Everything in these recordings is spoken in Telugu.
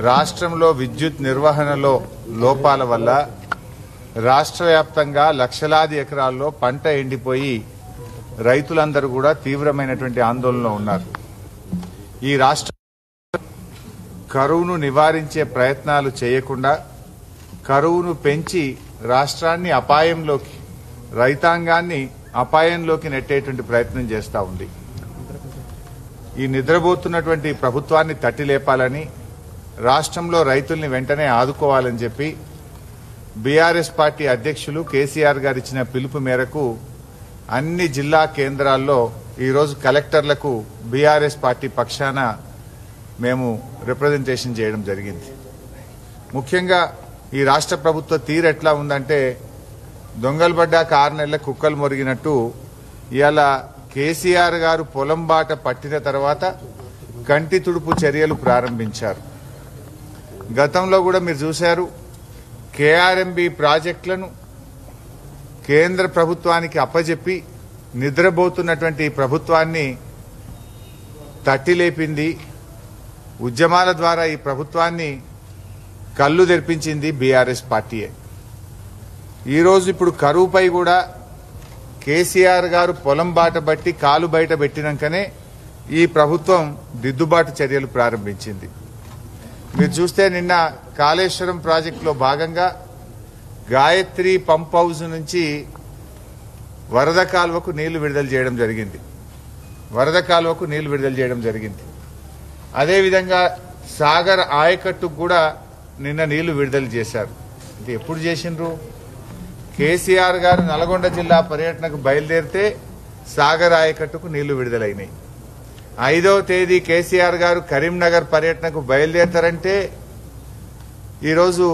రాష్ట్రంలో విద్యుత్ నిర్వహణలో లోపాల వల్ల రాష్ట్ర వ్యాప్తంగా లక్షలాది ఎకరాల్లో పంట ఎండిపోయి రైతులందరూ కూడా తీవ్రమైనటువంటి ఆందోళనలో ఉన్నారు. ఈ రాష్ట్ర కరువును నివారించే ప్రయత్నాలు చేయకుండా కరువును పెంచి రాష్ట్రాన్ని అపాయంలోకి, రైతాంగాన్ని అపాయంలోకి నెట్టేటువంటి ప్రయత్నం చేస్తూ ఉంది. ఈ నిద్రపోతున్నటువంటి ప్రభుత్వాన్ని తట్టి లేపాలని, రాష్ట్రంలో రైతుల్ని వెంటనే ఆదుకోవాలని చెప్పి బీఆర్ఎస్ పార్టీ అధ్యక్షులు కేసీఆర్ గారు ఇచ్చిన పిలుపు మేరకు అన్ని జిల్లా కేంద్రాల్లో ఈరోజు కలెక్టర్లకు బీఆర్ఎస్ పార్టీ పక్షాన మేము రిప్రజెంటేషన్ చేయడం జరిగింది. ముఖ్యంగా ఈ రాష్ట్ర ప్రభుత్వ తీరు ఎట్లా ఉందంటే, దొంగలు పడ్డాక 6 నెలల కుక్కలు మొరిగినట్టు ఇవాళ కేసీఆర్ గారు పొలం బాట పట్టిన తర్వాత కంటి తుడుపు చర్యలు ప్రారంభించారు. గతంలో కూడా మీరు చూశారు, కేఆర్ఎంబీ ప్రాజెక్టులను కేంద్ర ప్రభుత్వానికి అప్పజెప్పి నిద్రపోతున్నటువంటి ప్రభుత్వాన్ని తట్టిలేపింది, ఉద్యమాల ద్వారా ఈ ప్రభుత్వాన్ని కళ్ళు తెరిపించింది బీఆర్ఎస్ పార్టీయే. ఈరోజు ఇప్పుడు కరువుపై కూడా కేసీఆర్ గారు పొలం బాట బట్టి కాలు బయట పెట్టినాకనే ఈ ప్రభుత్వం దిద్దుబాటు చర్యలు ప్రారంభించింది. మీరు చూస్తే నిన్న కాళేశ్వరం ప్రాజెక్టులో భాగంగా గాయత్రి పంప్ హౌస్ నుంచి వరద కాలువకు నీళ్లు విడుదల చేయడం జరిగింది. అదేవిధంగా సాగర్ ఆయకట్టుకు కూడా నిన్న నీళ్లు విడుదల చేశారు. ఇది ఎప్పుడు చేసిండ్రు? కేసీఆర్ గారు నల్గొండ జిల్లా పర్యటనకు బయలుదేరితే సాగర్ ఆయకట్టుకు నీళ్లు విడుదలైనాయి. 5వ తేదీ కేసీఆర్ గారు కరీంనగర్ పర్యటనకు బయలుదేరతారంటే ఈరోజు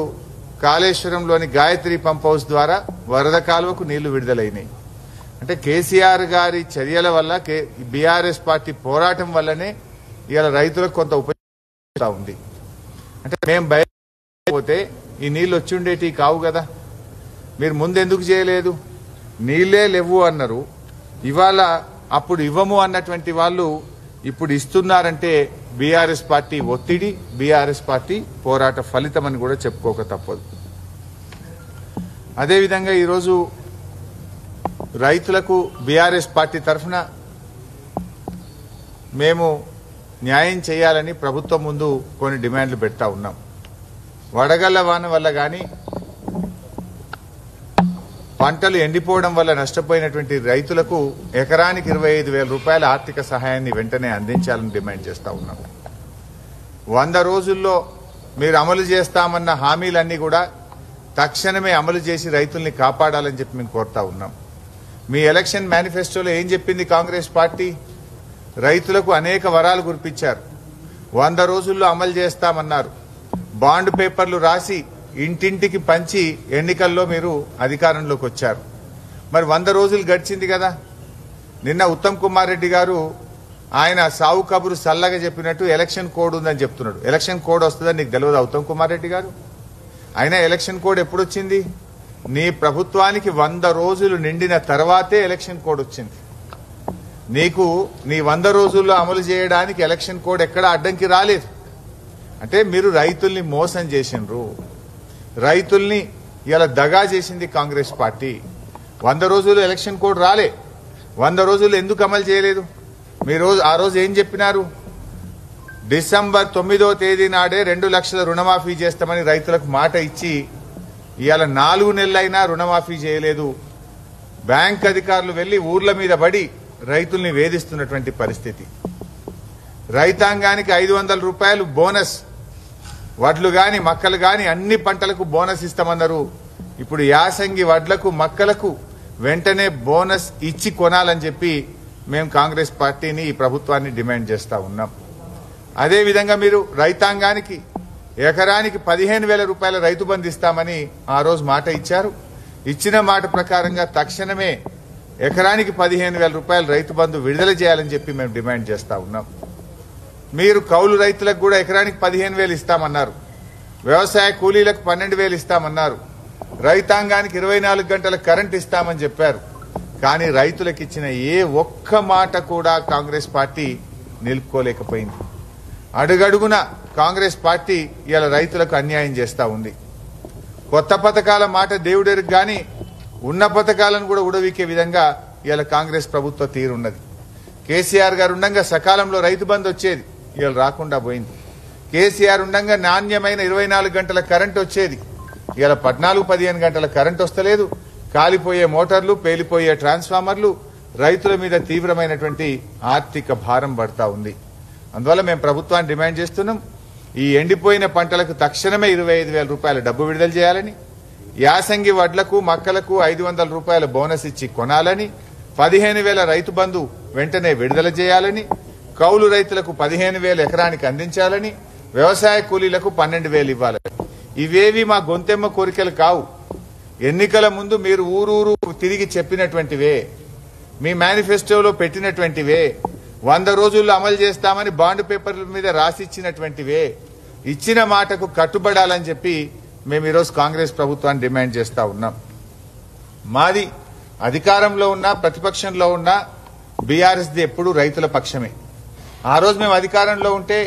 కాళేశ్వరంలోని గాయత్రి పంప్ హౌస్ ద్వారా వరద కాలువకు నీళ్లు విడుదలైనాయి. అంటే కేసీఆర్ గారి చర్యల వల్ల, బీఆర్ఎస్ పార్టీ పోరాటం వల్లనే ఇవాళ రైతులకు కొంత ఉపయోగం ఉంది. అంటే మేము బయలుదేరిపోతే ఈ నీళ్లు వచ్చి ఉండేటి కావు కదా, మీరు ముందెందుకు చేయలేదు? నీళ్లే లేవు అన్నారు. ఇవాళ అప్పుడు ఇవ్వము అన్నటువంటి వాళ్ళు ఇప్పుడు ఇస్తున్నారంటే బీఆర్ఎస్ పార్టీ ఒత్తిడి, బీఆర్ఎస్ పార్టీ పోరాట ఫలితం అని కూడా చెప్పుకోక తప్పదు. అదేవిధంగా ఈరోజు రైతులకు బీఆర్ఎస్ పార్టీ తరఫున మేము న్యాయం చేయాలని ప్రభుత్వం ముందు కొన్ని డిమాండ్లు పెడతా ఉన్నాం. వడగళ్ల వాన వల్ల కానీ, పంటలు ఎండిపోవడం వల్ల నష్టపోయినటువంటి రైతులకు ఎకరానికి 25,000 రూపాయల ఆర్థిక సహాయాన్ని వెంటనే అందించాలని డిమాండ్ చేస్తా ఉన్నాం. 100 రోజుల్లో మీరు అమలు చేస్తామన్న హామీలన్నీ కూడా తక్షణమే అమలు చేసి రైతుల్ని కాపాడాలని చెప్పి మేము కోరుతా ఉన్నాం. మీ ఎలక్షన్ మేనిఫెస్టోలో ఏం చెప్పింది కాంగ్రెస్ పార్టీ? రైతులకు అనేక వరాలు కురిపించారు. 100 రోజుల్లో అమలు చేస్తామన్నారు. బాండ్ పేపర్లు రాసి ఇంటింటికి పంచి ఎన్నికల్లో మీరు అధికారంలోకి వచ్చారు. మరి 100 రోజులు గడిచింది కదా. నిన్న ఉత్తమ్ కుమార్ రెడ్డి గారు ఆయన సావు కబురు సల్లగా చెప్పినట్టు ఎలక్షన్ కోడ్ ఉందని చెప్తున్నాడు. ఎలక్షన్ కోడ్ వస్తుందని నీకు తెలియదు ఉత్తమ్ కుమార్ రెడ్డి గారు? అయినా ఎలక్షన్ కోడ్ ఎప్పుడు వచ్చింది? నీ ప్రభుత్వానికి 100 రోజులు నిండిన తర్వాతే ఎలక్షన్ కోడ్ వచ్చింది. నీకు నీ 100 రోజుల్లో అమలు చేయడానికి ఎలక్షన్ కోడ్ ఎక్కడ అడ్డంకి రాలేదు. అంటే మీరు రైతుల్ని మోసం చేసిండ్రు, రైతుల్ని ఇలా దగా చేసింది కాంగ్రెస్ పార్టీ. 100 రోజులు ఎలక్షన్ కోడ్ రాలే. 100 రోజులు ఎందుకు అమలు చేయలేదు? మీరు ఆ రోజు ఏం చెప్పినారు? డిసెంబర్ 9వ తేదీ నాడే 2 లక్షల రుణమాఫీ చేస్తామని రైతులకు మాట ఇచ్చి ఇవాళ 4 నెలలైనా రుణమాఫీ చేయలేదు. బ్యాంక్ అధికారులు వెళ్లి ఊర్ల మీద పడి రైతుల్ని వేధిస్తున్నటువంటి పరిస్థితి. రైతాంగానికి 500 రూపాయలు బోనస్, వడ్లు గాని మక్కలు గాని అన్ని పంటలకు బోనస్ ఇస్తామన్నారు. ఇప్పుడు యాసంగి వడ్లకు మక్కలకు వెంటనే బోనస్ ఇచ్చి కొనాలని చెప్పి మేము కాంగ్రెస్ పార్టీని, ఈ ప్రభుత్వాన్ని డిమాండ్ చేస్తా ఉన్నాం. అదేవిధంగా మీరు రైతాంగానికి ఎకరానికి 15,000 రూపాయల రైతు బంధు ఇస్తామని ఆ రోజు మాట ఇచ్చారు. ఇచ్చిన మాట ప్రకారంగా తక్షణమే ఎకరానికి 15,000 రూపాయల రైతు బంధు విడుదల చేయాలని చెప్పి మేము డిమాండ్ చేస్తా ఉన్నాం. మీరు కౌలు రైతులకు కూడా ఎకరానికి 15,000 ఇస్తామన్నారు. వ్యవసాయ కూలీలకు 12,000 ఇస్తామన్నారు. రైతాంగానికి 24 గంటల కరెంట్ ఇస్తామని చెప్పారు. కానీ రైతులకు ఇచ్చిన ఏ ఒక్క మాట కూడా కాంగ్రెస్ పార్టీ నిలుపుకోలేకపోయింది. అడుగడుగున కాంగ్రెస్ పార్టీ ఇలా రైతులకు అన్యాయం చేస్తా ఉంది. కొత్త పథకాల మాట దేవుడెరుగు గాని ఉన్న పథకాలను కూడా ఉడవికే విధంగా ఇలా కాంగ్రెస్ ప్రభుత్వ తీరున్నది. కేసీఆర్ గారు ఉండగా సకాలంలో రైతు బంధు వచ్చేది, ఇలా రాకుండా పోయింది. కేసీఆర్ ఉండగా నాణ్యమైన 24 గంటల కరెంట్ వచ్చేది, ఇలా 14-15 గంటల కరెంట్ వస్తలేదు. కాలిపోయే మోటార్లు, పేలిపోయే ట్రాన్స్ఫార్మర్లు, రైతుల మీద తీవ్రమైనటువంటి ఆర్థిక భారం పడతా ఉంది. అందువల్ల మేము ప్రభుత్వాన్ని డిమాండ్ చేస్తున్నాం, ఈ ఎండిపోయిన పంటలకు తక్షణమే 25,000 రూపాయల డబ్బు విడుదల చేయాలని, యాసంగి వడ్లకు మక్కలకు 500 రూపాయల బోనస్ ఇచ్చి కొనాలని, 15,000 రైతు బంధు వెంటనే విడుదల చేయాలని, కౌలు రైతులకు 15,000 ఎకరానికి అందించాలని, వ్యవసాయ కూలీలకు 12,000 ఇవ్వాలని. ఇవేవి మా గొంతెమ్మ కోరికలు కావు. ఎన్నికల ముందు మీరు ఊరూరు తిరిగి చెప్పినటువంటివే, మీ మేనిఫెస్టోలో పెట్టినటువంటివే, 100 రోజుల్లో అమలు చేస్తామని బాండ్ పేపర్ల మీద రాసిచ్చినటువంటివే. ఇచ్చిన మాటకు కట్టుబడాలని చెప్పి మేము ఈరోజు కాంగ్రెస్ ప్రభుత్వాన్ని డిమాండ్ చేస్తా ఉన్నాం. మాది అధికారంలో ఉన్నా ప్రతిపక్షంలో ఉన్నా బీఆర్ఎస్ది ఎప్పుడూ రైతుల పక్షమే. ఆ రోజు మేము అధికారంలో ఉంటే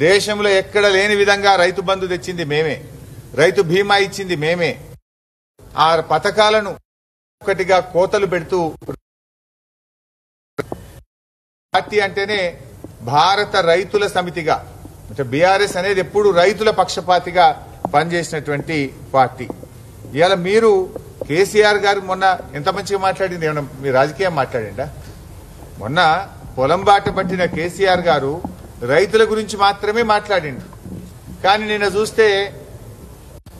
దేశంలో ఎక్కడ లేని విధంగా రైతు బంధు తెచ్చింది మేమే, రైతు బీమా ఇచ్చింది మేమే. ఆ పథకాలను ఒకటిగా కోతలు పెడుతూ, పార్టీ అంటేనే భారత రైతుల సమితిగా, అంటే బీఆర్ఎస్ అనేది ఎప్పుడు రైతుల పక్షపాతిగా పనిచేసినటువంటి పార్టీ. ఇవాళ మీరు కేసీఆర్ గారు మొన్న ఎంత మంచిగా మాట్లాడింది, ఏమన్నా మీ రాజకీయం మాట్లాడిండా? మొన్న పొలం బాట పట్టిన కేసీఆర్ గారు రైతుల గురించి మాత్రమే మాట్లాడిండు. కానీ నిన్న చూస్తే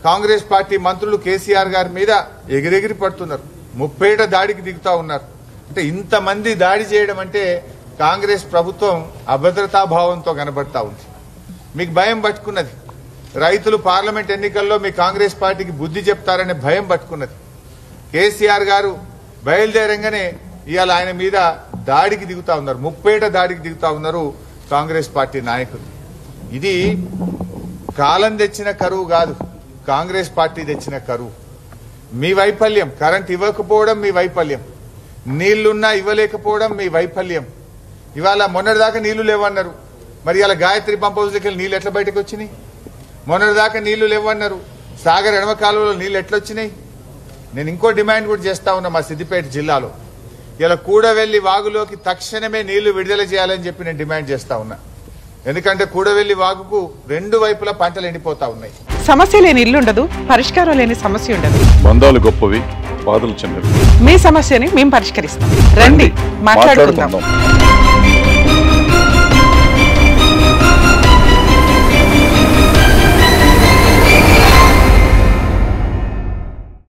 కాంగ్రెస్ పార్టీ మంత్రులు కేసీఆర్ గారి మీద ఎగిరెగిరి పడుతున్నారు, 30 దాడికి దిగుతా ఉన్నారు. అంటే ఇంతమంది దాడి చేయడం అంటే కాంగ్రెస్ ప్రభుత్వం అభద్రతాభావంతో కనబడతా ఉంది. మీకు భయం పట్టుకున్నది, రైతులు పార్లమెంట్ ఎన్నికల్లో మీ కాంగ్రెస్ పార్టీకి బుద్ధి చెప్తారనే భయం పట్టుకున్నది. కేసీఆర్ గారు బయలుదేరంగానే ఇవాళ ఆయన మీద దాడికి దిగుతా ఉన్నారు, 30 దాడికి దిగుతా ఉన్నారు కాంగ్రెస్ పార్టీ నాయకులు. ఇది కాలం తెచ్చిన కరువు కాదు, కాంగ్రెస్ పార్టీ తెచ్చిన కరువు. మీ వైఫల్యం, కరెంట్ ఇవ్వకపోవడం మీ వైఫల్యం, నీళ్లున్నా ఇవ్వలేకపోవడం మీ వైఫల్యం. ఇవాళ మొన్నటిదాకా నీళ్లు లేవన్నారు, మరి ఇలా గాయత్రి పంప్ హౌస్కి వెళ్ళి నీళ్లు ఎట్లా బయటకు వచ్చినాయి? మొన్నటిదాకా నీళ్లు లేవన్నారు, సాగర్ ఎడమ కాలువలో నీళ్లు ఎట్లొచ్చినాయి? నేను ఇంకో డిమాండ్ కూడా చేస్తా ఉన్నా, మా సిద్దిపేట జిల్లాలో ఇలా కూడవెల్లి వాగులోకి తక్షణమే నీళ్లు విడుదల చేయాలని చెప్పి నేను డిమాండ్ చేస్తా ఉన్నా. ఎందుకంటే కూడవెల్లి వాగుకు 2 వైపులా పంటలు ఎండిపోతా ఉన్నాయి. సమస్య లేని ఇల్లు ఉండదు, పరిష్కారం లేని సమస్య ఉండదు. బంధాలు గొప్పవి, బాధలు చిన్నవి. మీ సమస్యని మేము పరిష్కరిస్తాం. రండి మాట్లాడుకుందాం.